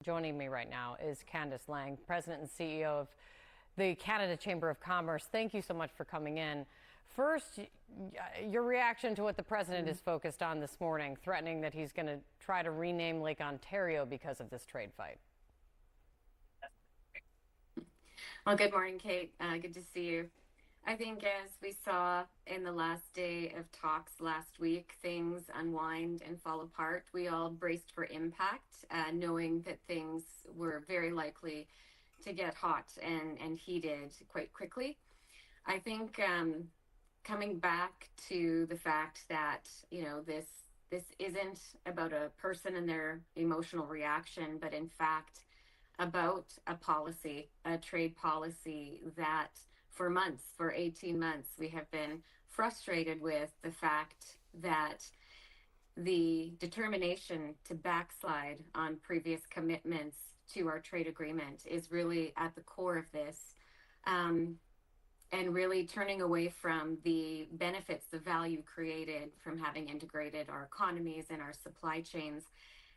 Joining me right now is Candace Laing, President and CEO of the Canada Chamber of Commerce. Thank you so much for coming in. First, your reaction to what the president is focused on this morning, threatening that he's going to try to rename Lake Ontario because of this trade fight. Well, good morning, Kate. Good to see you. I think as we saw in the last day of talks last week, things unwind and fall apart. We all braced for impact, knowing that things were very likely to get hot and heated quite quickly. I think coming back to the fact that, this isn't about a person and their emotional reaction, but in fact about a policy, a trade policy that for 18 months, we have been frustrated with the fact that the determination to backslide on previous commitments to our trade agreement is really at the core of this. And really turning away from the benefits, the value created from having integrated our economies and our supply chains,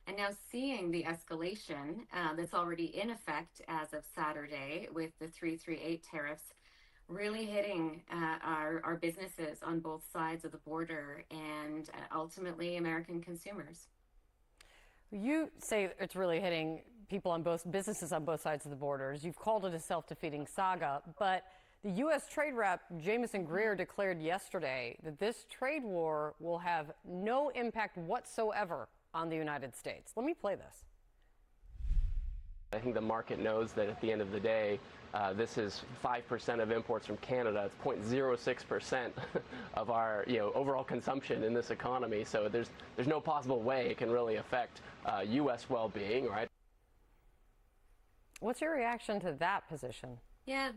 and now seeing the escalation that's already in effect as of Saturday with the 338 tariffs really hitting our businesses on both sides of the border and ultimately American consumers. You say it's really hitting businesses on both sides of the borders. You've called it a self-defeating saga, but the U.S. trade rep, Jamieson Greer, declared yesterday that this trade war will have no impact whatsoever on the United States. Let me play this. I think the market knows that at the end of the day, this is 5% of imports from Canada. It's 0.06% of our overall consumption in this economy. So there's no possible way it can really affect U.S. well-being, right? What's your reaction to that position? Yeah,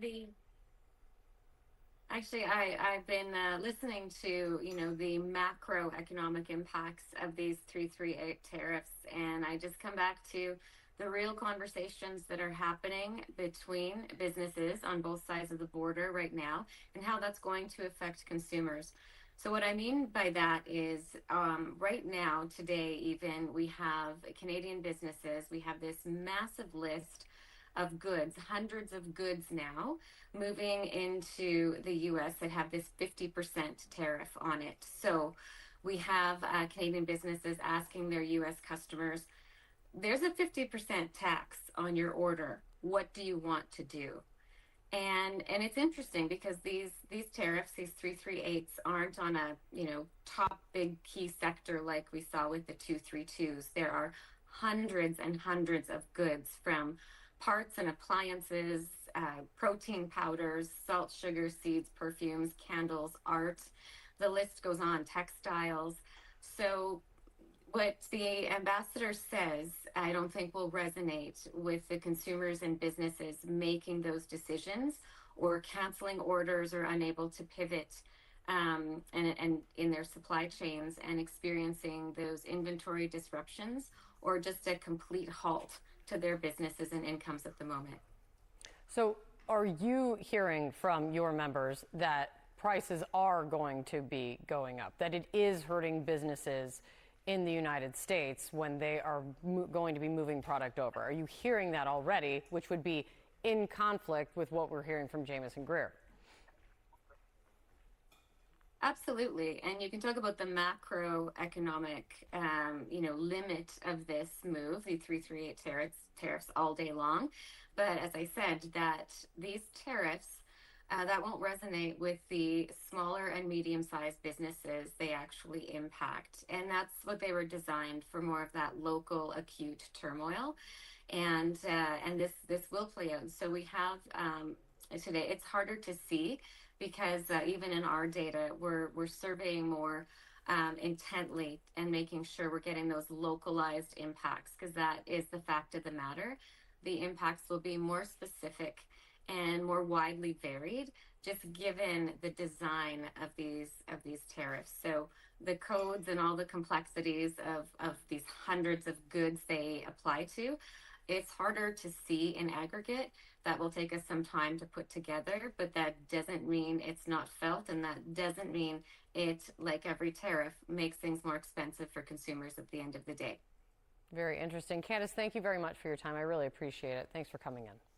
Actually, I've been listening to, the macroeconomic impacts of these 338 tariffs, and I just come back to the real conversations that are happening between businesses on both sides of the border right now and how that's going to affect consumers. So what I mean by that is right now, today even, we have Canadian businesses, we have this massive list of goods, hundreds of goods now moving into the US that have this 50% tariff on it. So we have Canadian businesses asking their US customers, there's a 50% tax on your order. What do you want to do? And it's interesting because these tariffs, these 338s, aren't on a top big key sector like we saw with the 232s. There are hundreds and hundreds of goods from parts and appliances, protein powders, salt, sugar, seeds, perfumes, candles, art. The list goes on, textiles. So what the ambassador says, I don't think will resonate with the consumers and businesses making those decisions or canceling orders or unable to pivot and in their supply chains and experiencing those inventory disruptions or just a complete halt to their businesses and incomes at the moment. So are you hearing from your members that prices are going to be going up, that it is hurting businesses in the United States when they are going to be moving product over? Are you hearing that already, which would be in conflict with what we're hearing from Jamieson Greer? Absolutely. And you can talk about the macroeconomic, limit of this move, the 338 tariffs all day long. But as I said, that these tariffs, that won't resonate with the smaller and medium-sized businesses they actually impact. And that's what they were designed for, more of that local acute turmoil. And this will play out. So we have today, it's harder to see because even in our data, we're surveying more intently and making sure we're getting those localized impacts, because that is the fact of the matter. The impacts will be more specific and more widely varied, just given the design of these tariffs. So the codes and all the complexities of these hundreds of goods they apply to, it's harder to see in aggregate. That will take us some time to put together, but that doesn't mean it's not felt, and that doesn't mean it, like every tariff, makes things more expensive for consumers at the end of the day. Very interesting. Candace, thank you very much for your time. I really appreciate it. Thanks for coming in.